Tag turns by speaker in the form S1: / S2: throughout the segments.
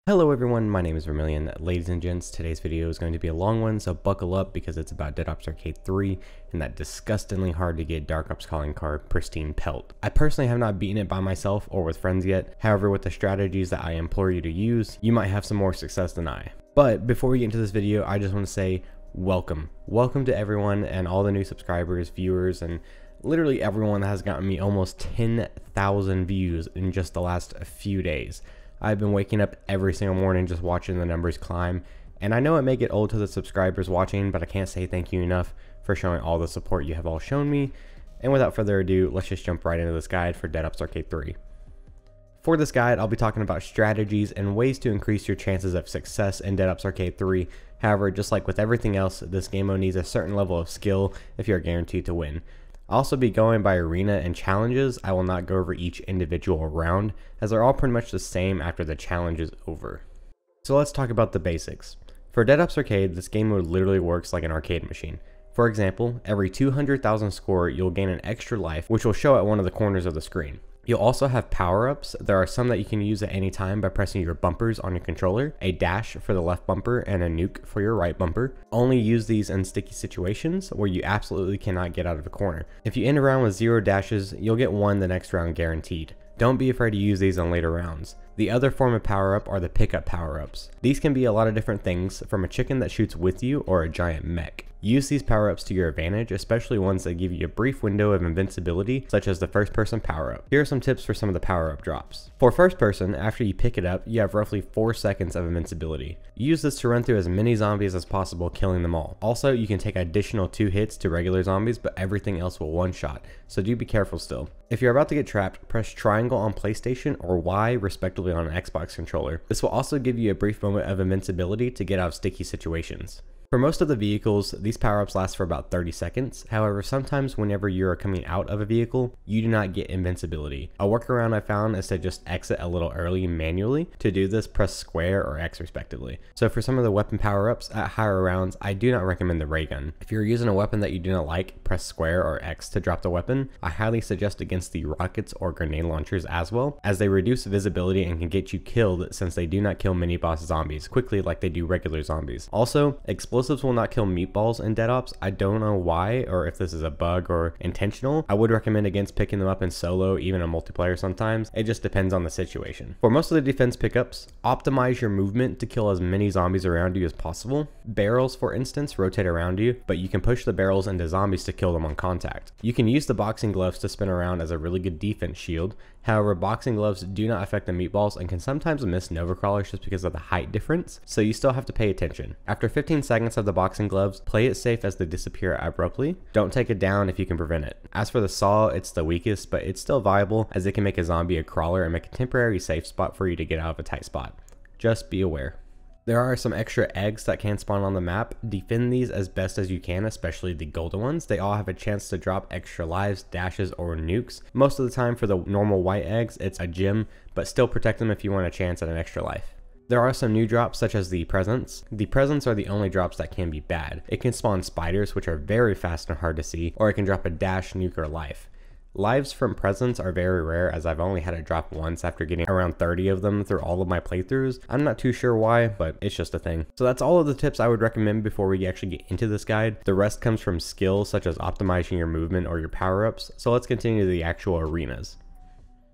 S1: Hello everyone, my name is Vermillion. Ladies and gents, today's video is going to be a long one, so buckle up because it's about Dead Ops Arcade 3 and that disgustingly hard to get Dark Ops calling card Pristine Pelt. I personally have not beaten it by myself or with friends yet, however with the strategies that I implore you to use, you might have some more success than I. But before we get into this video, I just want to say welcome. Welcome to everyone and all the new subscribers, viewers, and literally everyone that has gotten me almost 10,000 views in just the last few days. I've been waking up every single morning just watching the numbers climb, and I know it may get old to the subscribers watching, but I can't say thank you enough for showing all the support you have all shown me. And without further ado, let's just jump right into this guide for Dead Ops Arcade 3. For this guide, I'll be talking about strategies and ways to increase your chances of success in Dead Ops Arcade 3. However, just like with everything else, this game mode needs a certain level of skill if you're guaranteed to win. I'll also be going by arena and challenges. I will not go over each individual round, as they're all pretty much the same after the challenge is over. So let's talk about the basics. For Dead Ops Arcade, this game mode literally works like an arcade machine. For example, every 200,000 score, you'll gain an extra life, which will show at one of the corners of the screen. You'll also have power-ups. There are some that you can use at any time by pressing your bumpers on your controller, a dash for the left bumper and a nuke for your right bumper. Only use these in sticky situations where you absolutely cannot get out of a corner. If you end a round with 0 dashes, you'll get 1 the next round guaranteed. Don't be afraid to use these in later rounds. The other form of power-up are the pickup power-ups. These can be a lot of different things, from a chicken that shoots with you or a giant mech. Use these power-ups to your advantage, especially ones that give you a brief window of invincibility, such as the first person power-up. Here are some tips for some of the power-up drops. For first person, after you pick it up, you have roughly 4 seconds of invincibility. Use this to run through as many zombies as possible, killing them all. Also, you can take additional 2 hits to regular zombies, but everything else will one-shot, so do be careful still. If you're about to get trapped, press triangle on PlayStation or Y respectively on an Xbox controller. This will also give you a brief moment of invincibility to get out of sticky situations. For most of the vehicles, these power-ups last for about 30 seconds. However, sometimes whenever you are coming out of a vehicle, you do not get invincibility. A workaround I found is to just exit a little early manually. To do this, press square or X respectively. So for some of the weapon power-ups at higher rounds, I do not recommend the ray gun. If you're using a weapon that you do not like, press square or X to drop the weapon. I highly suggest against the rockets or grenade launchers as well, as they reduce visibility and can get you killed since they do not kill mini-boss zombies quickly like they do regular zombies. Also, explosives will not kill meatballs in Dead Ops. I don't know why, or if this is a bug or intentional. I would recommend against picking them up in solo, even in multiplayer sometimes. It just depends on the situation. For most of the defense pickups, optimize your movement to kill as many zombies around you as possible. Barrels, for instance, rotate around you, but you can push the barrels into zombies to kill them on contact. You can use the boxing gloves to spin around as a really good defense shield. However, boxing gloves do not affect the meatballs and can sometimes miss Nova Crawlers just because of the height difference, so you still have to pay attention. After 15 seconds of the boxing gloves, play it safe as they disappear abruptly. Don't take it down if you can prevent it. As for the saw, it's the weakest, but it's still viable as it can make a zombie a crawler and make a temporary safe spot for you to get out of a tight spot. Just be aware. There are some extra eggs that can spawn on the map. Defend these as best as you can, especially the golden ones. They all have a chance to drop extra lives, dashes, or nukes. Most of the time for the normal white eggs, it's a gem, but still protect them if you want a chance at an extra life. There are some new drops such as the presents. The presents are the only drops that can be bad. It can spawn spiders, which are very fast and hard to see, or it can drop a dash, nuke, or life. Lives from presents are very rare, as I've only had it drop once after getting around 30 of them through all of my playthroughs. I'm not too sure why, but it's just a thing. So that's all of the tips I would recommend before we actually get into this guide. The rest comes from skills such as optimizing your movement or your power-ups, so let's continue to the actual arenas.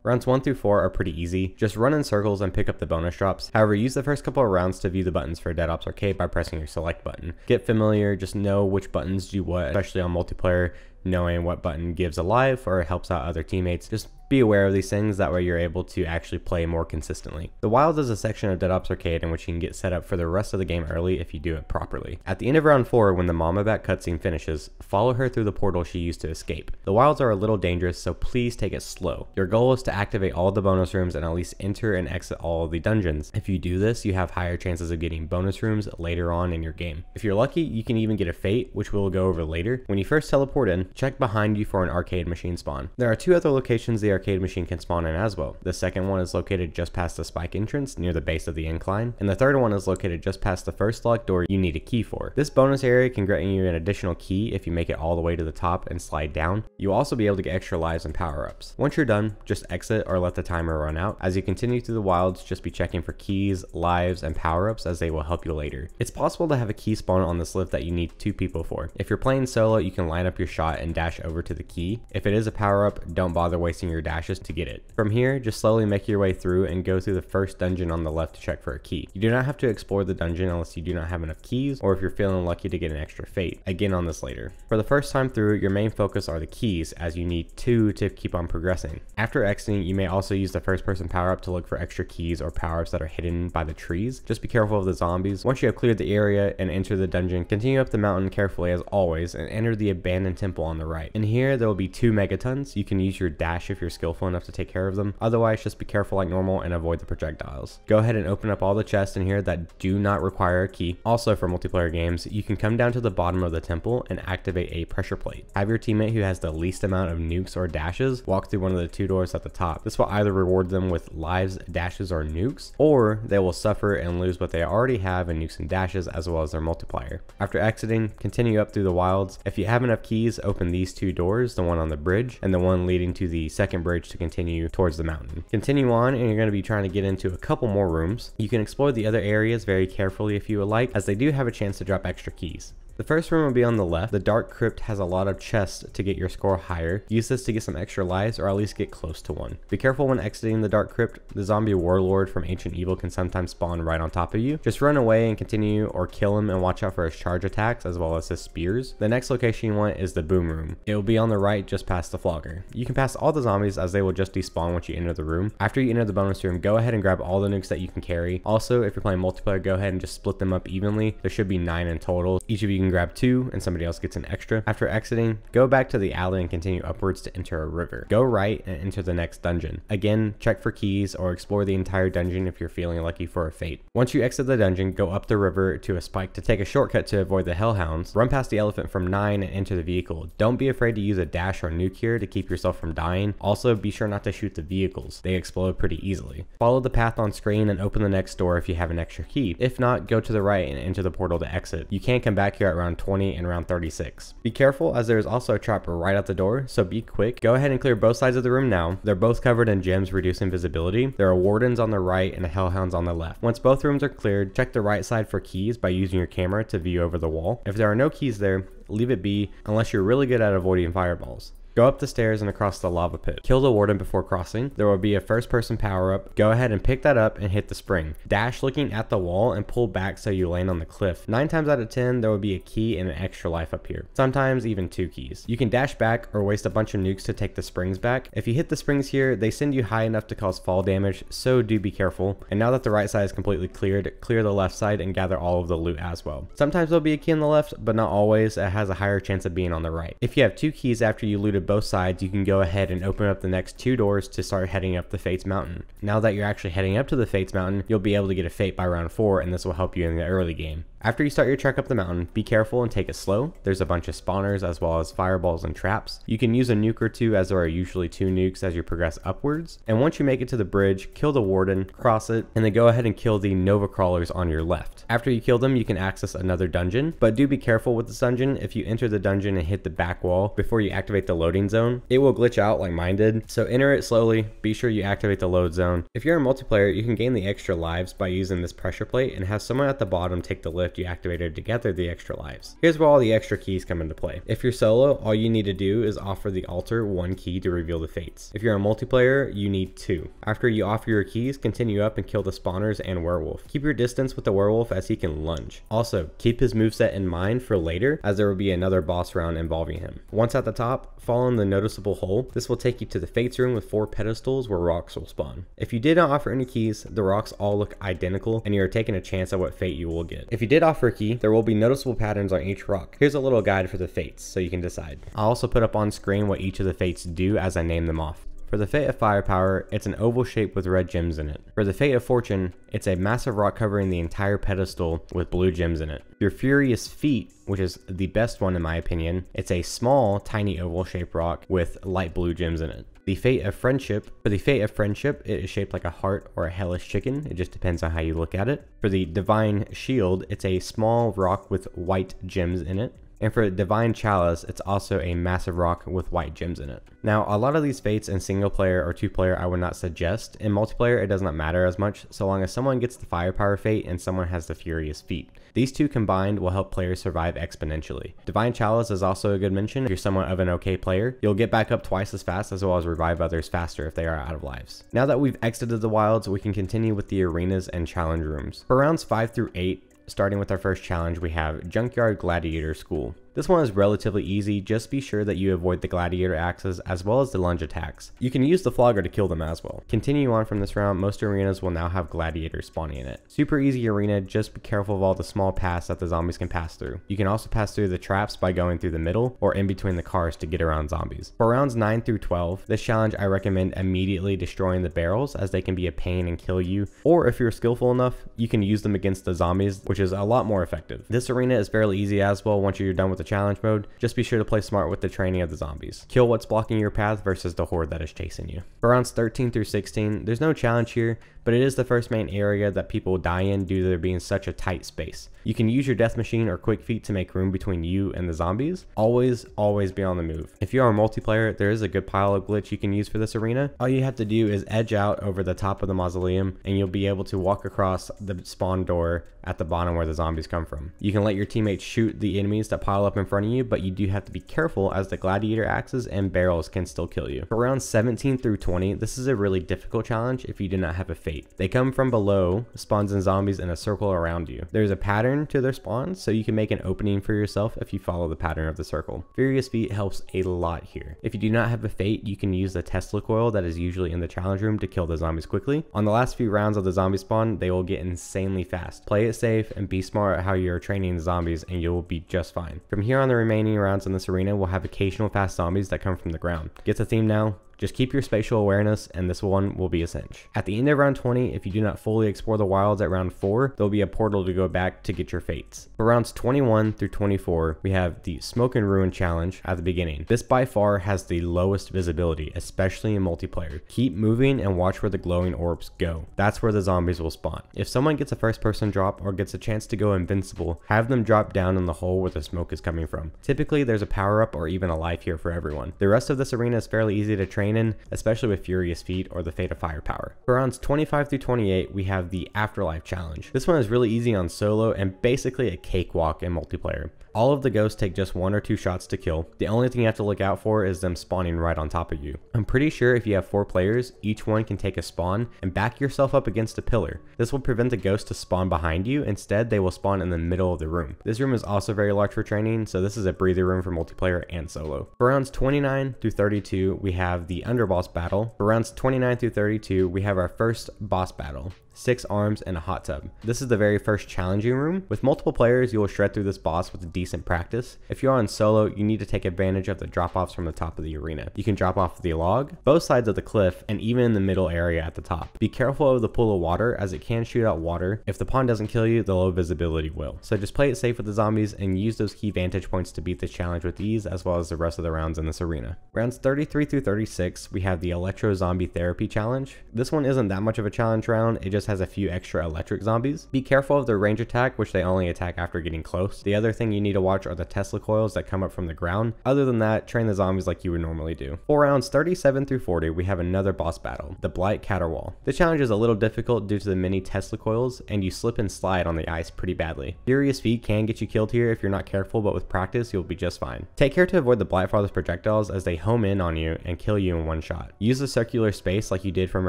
S1: Rounds 1 through 4 are pretty easy. Just run in circles and pick up the bonus drops. However, use the first couple of rounds to view the buttons for Dead Ops Arcade by pressing your select button. Get familiar, just know which buttons do what, especially on multiplayer. Knowing what button gives a life or helps out other teammates. Just be aware of these things, that way you're able to actually play more consistently. The Wilds is a section of Dead Ops Arcade in which you can get set up for the rest of the game early if you do it properly. At the end of round 4, when the Mamaback cutscene finishes, follow her through the portal she used to escape. The Wilds are a little dangerous, so please take it slow. Your goal is to activate all the bonus rooms and at least enter and exit all of the dungeons. If you do this, you have higher chances of getting bonus rooms later on in your game. If you're lucky, you can even get a fate, which we'll go over later. When you first teleport in, check behind you for an arcade machine spawn. There are 2 other locations the arcade machine can spawn in as well. The second one is located just past the spike entrance near the base of the incline, and the third one is located just past the first locked door you need a key for. This bonus area can grant you an additional key if you make it all the way to the top and slide down. You'll also be able to get extra lives and power-ups. Once you're done, just exit or let the timer run out. As you continue through the wilds, just be checking for keys, lives, and power-ups as they will help you later. It's possible to have a key spawn on this lift that you need 2 people for. If you're playing solo, you can line up your shot and dash over to the key. If it is a power-up, don't bother wasting your dashes to get it. From here, just slowly make your way through and go through the first dungeon on the left to check for a key. You do not have to explore the dungeon unless you do not have enough keys or if you're feeling lucky to get an extra fate. Again on this later. For the first time through, your main focus are the keys as you need 2 to keep on progressing. After exiting, you may also use the first person power-up to look for extra keys or power-ups that are hidden by the trees. Just be careful of the zombies. Once you have cleared the area and enter the dungeon, continue up the mountain carefully as always and enter the abandoned temple on the right. In here, there will be 2 megatons. You can use your dash if you're skillful enough to take care of them. Otherwise, just be careful like normal and avoid the projectiles. Go ahead and open up all the chests in here that do not require a key. Also for multiplayer games, you can come down to the bottom of the temple and activate a pressure plate. Have your teammate who has the least amount of nukes or dashes walk through one of the 2 doors at the top. This will either reward them with lives, dashes, or nukes, or they will suffer and lose what they already have in nukes and dashes as well as their multiplier. After exiting, continue up through the wilds. If you have enough keys, open these 2 doors, the one on the bridge and the one leading to the second bridge to continue towards the mountain. Continue on and you're going to be trying to get into a couple more rooms. You can explore the other areas very carefully if you would like, as they do have a chance to drop extra keys. The first room will be on the left. The dark crypt has a lot of chests to get your score higher. Use this to get some extra lives or at least get close to one. Be careful when exiting the dark crypt. The zombie warlord from Ancient Evil can sometimes spawn right on top of you. Just run away and continue or kill him and watch out for his charge attacks as well as his spears. The next location you want is the boom room. It will be on the right just past the flogger. You can pass all the zombies as they will just despawn once you enter the room. After you enter the bonus room, go ahead and grab all the nukes that you can carry. Also, if you're playing multiplayer, go ahead and just split them up evenly. There should be 9 in total. Each of you can grab 2 and somebody else gets an extra. After exiting, go back to the alley and continue upwards to enter a river. Go right and enter the next dungeon. Again, check for keys or explore the entire dungeon if you're feeling lucky for a fate. Once you exit the dungeon, go up the river to a spike to take a shortcut to avoid the hellhounds. Run past the elephant from 9 and enter the vehicle. Don't be afraid to use a dash or nuke here to keep yourself from dying. Also, be sure not to shoot the vehicles. They explode pretty easily. Follow the path on screen and open the next door if you have an extra key. If not, go to the right and enter the portal to exit. You can come back here at round 20 and around 36. Be careful as there is also a trap right out the door, so be quick. Go ahead and clear both sides of the room now. They're both covered in gems reducing visibility. There are wardens on the right and hellhounds on the left. Once both rooms are cleared, check the right side for keys by using your camera to view over the wall. If there are no keys there, leave it be unless you're really good at avoiding fireballs. Go up the stairs and across the lava pit. Kill the warden before crossing. There will be a first person power up. Go ahead and pick that up and hit the spring. Dash looking at the wall and pull back so you land on the cliff. 9 times out of 10 there will be a key and an extra life up here. Sometimes even 2 keys. You can dash back or waste a bunch of nukes to take the springs back. If you hit the springs here, they send you high enough to cause fall damage, so do be careful. And now that the right side is completely cleared, clear the left side and gather all of the loot as well. Sometimes there'll be a key on the left, but not always. It has a higher chance of being on the right. If you have 2 keys after you looted both sides, you can go ahead and open up the next 2 doors to start heading up the Fates Mountain. Now that you're actually heading up to the Fates Mountain, you'll be able to get a fate by round 4, and this will help you in the early game. After you start your trek up the mountain, be careful and take it slow. There's a bunch of spawners as well as fireballs and traps. You can use a nuke or 2 as there are usually 2 nukes as you progress upwards. And once you make it to the bridge, kill the warden, cross it, and then go ahead and kill the Nova crawlers on your left. After you kill them, you can access another dungeon, but do be careful with this dungeon. If you enter the dungeon and hit the back wall before you activate the loading zone, it will glitch out like mine did. So enter it slowly, be sure you activate the load zone. If you're in multiplayer, you can gain the extra lives by using this pressure plate and have someone at the bottom take the lift you activated to gather the extra lives. Here's where all the extra keys come into play. If you're solo, all you need to do is offer the altar 1 key to reveal the fates. If you're a multiplayer, you need 2. After you offer your keys, continue up and kill the spawners and werewolf. Keep your distance with the werewolf as he can lunge. Also, keep his moveset in mind for later, as there will be another boss round involving him. Once at the top, follow in the noticeable hole. This will take you to the fates room with 4 pedestals where rocks will spawn. If you did not offer any keys, the rocks all look identical and you're taking a chance at what fate you will get. If you did offer a key, there will be noticeable patterns on each rock. Here's a little guide for the fates so you can decide. I'll also put up on screen what each of the fates do as I name them off. For the Fate of Firepower, it's an oval shape with red gems in it. For the Fate of Fortune, it's a massive rock covering the entire pedestal with blue gems in it. Your Furious Feet, which is the best one in my opinion, it's a small, tiny oval shaped rock with light blue gems in it. The Fate of Friendship. For the Fate of Friendship, it is shaped like a heart or a hellish chicken. It just depends on how you look at it. For the Divine Shield, it's a small rock with white gems in it. And for Divine Chalice, it's also a massive rock with white gems in it. Now, a lot of these fates in single player or two player I would not suggest. In multiplayer, it does not matter as much, so long as someone gets the Firepower fate and someone has the Furious Feet. These two combined will help players survive exponentially. Divine Chalice is also a good mention. If you're somewhat of an okay player, you'll get back up twice as fast, as well as revive others faster if they are out of lives. Now that we've exited the wilds, we can continue with the arenas and challenge rooms. For rounds 5 through 8, starting with our first challenge, we have Junkyard Gladiator School. This one is relatively easy, just be sure that you avoid the gladiator axes as well as the lunge attacks. You can use the flogger to kill them as well. Continue on from this round, most arenas will now have gladiators spawning in it. Super easy arena, just be careful of all the small paths that the zombies can pass through. You can also pass through the traps by going through the middle or in between the cars to get around zombies. For rounds 9 through 12, this challenge I recommend immediately destroying the barrels as they can be a pain and kill you, or if you're skillful enough, you can use them against the zombies, which is a lot more effective. This arena is fairly easy as well once you're done with the challenge mode. Just be sure to play smart with the training of the zombies. Kill what's blocking your path versus the horde that is chasing you. For rounds 13 through 16, there's no challenge here, but it is the first main area that people die in due to there being such a tight space. You can use your death machine or quick feet to make room between you and the zombies. Always be on the move. If you are a multiplayer, there is a good pile of glitch you can use for this arena. All you have to do is edge out over the top of the mausoleum and you'll be able to walk across the spawn door at the bottom where the zombies come from. You can let your teammates shoot the enemies that pile up in front of you, but you do have to be careful as the gladiator axes and barrels can still kill you. For rounds 17 through 20, this is a really difficult challenge if you do not have a fate. They come from below, spawns and zombies in a circle around you. There's a pattern to their spawns, so you can make an opening for yourself if you follow the pattern of the circle. Furious Feet helps a lot here. If you do not have a fate, you can use the Tesla coil that is usually in the challenge room to kill the zombies quickly. On the last few rounds of the zombie spawn, they will get insanely fast. Play it safe and be smart at how you're training the zombies and you'll be just fine. From here on, the remaining rounds in this arena will have occasional fast zombies that come from the ground. Get the theme now. Just keep your spatial awareness and this one will be a cinch. At the end of round 20, if you do not fully explore the wilds at round 4, there'll be a portal to go back to get your fates. For rounds 21 through 24, we have the Smoke and Ruin challenge at the beginning. This by far has the lowest visibility, especially in multiplayer. Keep moving and watch where the glowing orbs go. That's where the zombies will spawn. If someone gets a first person drop or gets a chance to go invincible, have them drop down in the hole where the smoke is coming from. Typically there's a power up or even a life here for everyone. The rest of this arena is fairly easy to train in, especially with Furious Feet or the Fate of Firepower. For rounds 25 through 28, we have the Afterlife challenge. This one is really easy on solo and basically a cakewalk in multiplayer. All of the ghosts take just 1 or 2 shots to kill. The only thing you have to look out for is them spawning right on top of you. I'm pretty sure if you have 4 players, each one can take a spawn and back yourself up against a pillar. This will prevent the ghost to spawn behind you. Instead, they will spawn in the middle of the room. This room is also very large for training, so this is a breather room for multiplayer and solo. For rounds 29 through 32, we have the Underboss battle. For rounds 29 through 32, we have our first boss battle. 6 arms and a hot tub. This is the very first challenging room. With multiple players, you will shred through this boss with decent practice. If you're on solo, you need to take advantage of the drop-offs from the top of the arena. You can drop off the log, both sides of the cliff, and even in the middle area at the top. Be careful of the pool of water as it can shoot out water. If the pond doesn't kill you, the low visibility will. So just play it safe with the zombies and use those key vantage points to beat this challenge with ease, as well as the rest of the rounds in this arena. Rounds 33 through 36, we have the Electro Zombie Therapy challenge. This one isn't that much of a challenge round, it just has a few extra electric zombies. Be careful of their range attack, which they only attack after getting close. The other thing you need to watch are the Tesla coils that come up from the ground. Other than that, train the zombies like you would normally do. For rounds 37 through 40, we have another boss battle, the Blight Caterwall. This challenge is a little difficult due to the many Tesla coils, and you slip and slide on the ice pretty badly. Furious Feet can get you killed here if you're not careful, but with practice, you'll be just fine. Take care to avoid the Blightfather's projectiles as they home in on you and kill you in one shot. Use the circular space like you did from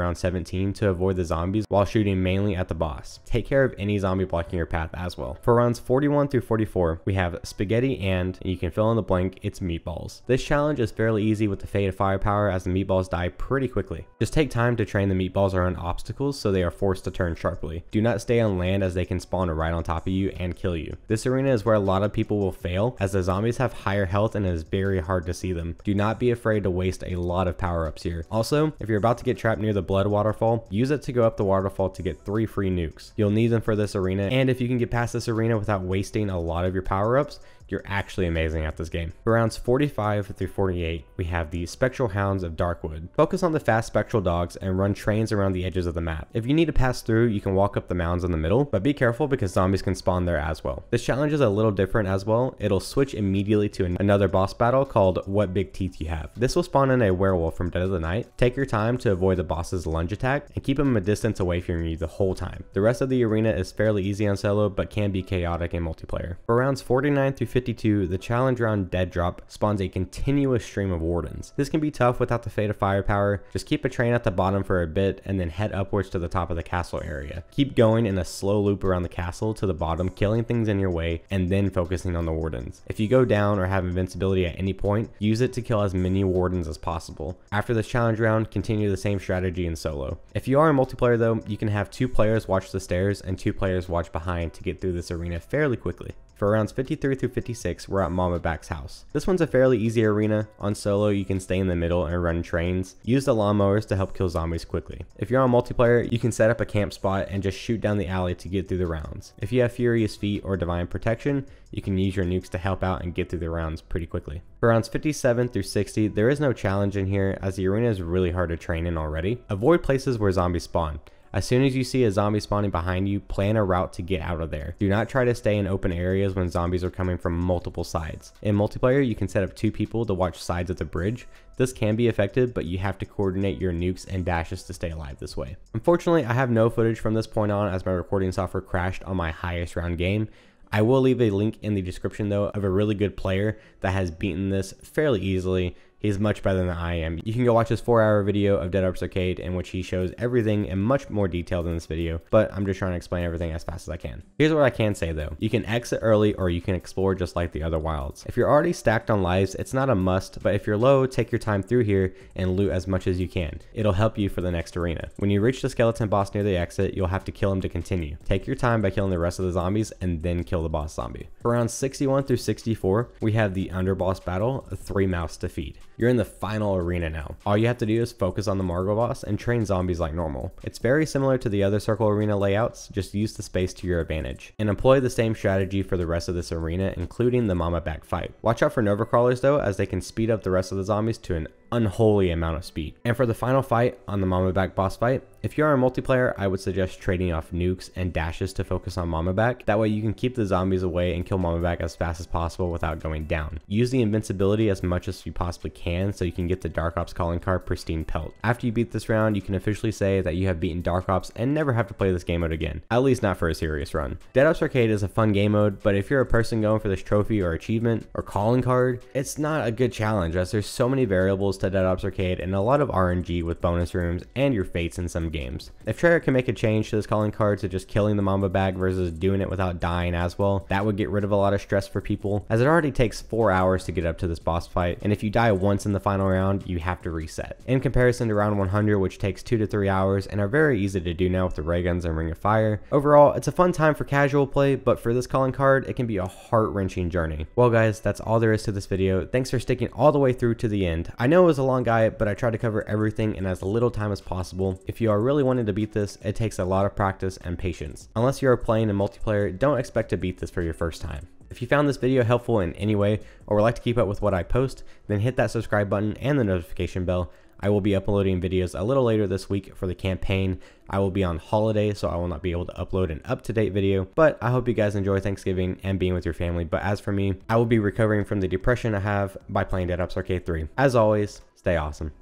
S1: round 17 to avoid the zombies while shooting shooting mainly at the boss. Take care of any zombie blocking your path as well. For rounds 41 through 44, we have spaghetti and you can fill in the blank, it's meatballs. This challenge is fairly easy with the faded firepower as the meatballs die pretty quickly. Just take time to train the meatballs around obstacles so they are forced to turn sharply. Do not stay on land as they can spawn right on top of you and kill you. This arena is where a lot of people will fail as the zombies have higher health and it is very hard to see them. Do not be afraid to waste a lot of power-ups here. Also, if you're about to get trapped near the blood waterfall, use it to go up the waterfall to get 3 free nukes. You'll need them for this arena, and if you can get past this arena without wasting a lot of your power-ups, you're actually amazing at this game. For rounds 45 through 48, we have the Spectral Hounds of Darkwood. Focus on the fast spectral dogs and run trains around the edges of the map. If you need to pass through, you can walk up the mounds in the middle, but be careful because zombies can spawn there as well. This challenge is a little different as well. It'll switch immediately to another boss battle called What Big Teeth You Have. This will spawn in a werewolf from Dead of the Night. Take your time to avoid the boss's lunge attack and keep him a distance away from you the whole time. The rest of the arena is fairly easy on solo, but can be chaotic in multiplayer. For rounds 49 through 52, the challenge round Dead Drop spawns a continuous stream of wardens. This can be tough without the fade of firepower. Just keep a train at the bottom for a bit and then head upwards to the top of the castle area. Keep going in a slow loop around the castle to the bottom, killing things in your way and then focusing on the wardens. If you go down or have invincibility at any point, use it to kill as many wardens as possible. After this challenge round, continue the same strategy in solo. If you are in multiplayer though, you can have 2 players watch the stairs and 2 players watch behind to get through this arena fairly quickly. For rounds 53 through 56, we're at Mamaback's house. This one's a fairly easy arena. On solo, you can stay in the middle and run trains. Use the lawnmowers to help kill zombies quickly. If you're on multiplayer, you can set up a camp spot and just shoot down the alley to get through the rounds. If you have Furious Feet or Divine Protection, you can use your nukes to help out and get through the rounds pretty quickly. For rounds 57 through 60, there is no challenge in here as the arena is really hard to train in already. Avoid places where zombies spawn. As soon as you see a zombie spawning behind you, plan a route to get out of there. Do not try to stay in open areas when zombies are coming from multiple sides. In multiplayer, you can set up 2 people to watch sides of the bridge. This can be effective, but you have to coordinate your nukes and dashes to stay alive this way. Unfortunately, I have no footage from this point on as my recording software crashed on my highest round game. I will leave a link in the description though of a really good player that has beaten this fairly easily. He's much better than I am. You can go watch his 4-hour video of Dead Ops Arcade in which he shows everything in much more detail than this video, but I'm just trying to explain everything as fast as I can. Here's what I can say though. You can exit early or you can explore just like the other wilds. If you're already stacked on lives, it's not a must, but if you're low, take your time through here and loot as much as you can. It'll help you for the next arena. When you reach the skeleton boss near the exit, you'll have to kill him to continue. Take your time by killing the rest of the zombies and then kill the boss zombie. For rounds 61 through 64, we have the underboss battle, 3 mouths to feed. You're in the final arena now. All you have to do is focus on the Margo boss and train zombies like normal. It's very similar to the other circle arena layouts, just use the space to your advantage. And employ the same strategy for the rest of this arena, including the Mamaback Fight. Watch out for Nova Crawlers though, as they can speed up the rest of the zombies to an unholy amount of speed. And for the final fight on the Mamaback boss fight, if you're in multiplayer, I would suggest trading off nukes and dashes to focus on Mamaback. That way you can keep the zombies away and kill Mamaback as fast as possible without going down. Use the invincibility as much as you possibly can so you can get the Dark Ops calling card Pristine Pelt. After you beat this round, you can officially say that you have beaten Dark Ops and never have to play this game mode again, at least not for a serious run. Dead Ops Arcade is a fun game mode, but if you're a person going for this trophy or achievement or calling card, it's not a good challenge as there's so many variables to Dead Ops Arcade and a lot of RNG with bonus rooms and your fates in some games. If Treyarch can make a change to this calling card to just killing the Mamaback versus doing it without dying as well, that would get rid of a lot of stress for people, as it already takes 4 hours to get up to this boss fight, and if you die once in the final round, you have to reset. In comparison to round 100, which takes 2 to 3 hours and are very easy to do now with the ray guns and Ring of Fire. Overall, it's a fun time for casual play, but for this calling card, it can be a heart-wrenching journey. Well guys, that's all there is to this video. Thanks for sticking all the way through to the end. I know it was a long guide, but I tried to cover everything in as little time as possible. If you are really wanting to beat this, it takes a lot of practice and patience. Unless you are playing in multiplayer, don't expect to beat this for your first time. If you found this video helpful in any way or would like to keep up with what I post, then hit that subscribe button and the notification bell. I will be uploading videos a little later this week for the campaign. I will be on holiday, so I will not be able to upload an up-to-date video, but I hope you guys enjoy Thanksgiving and being with your family. But as for me, I will be recovering from the depression I have by playing Dead Ops Arcade 3. As always, stay awesome.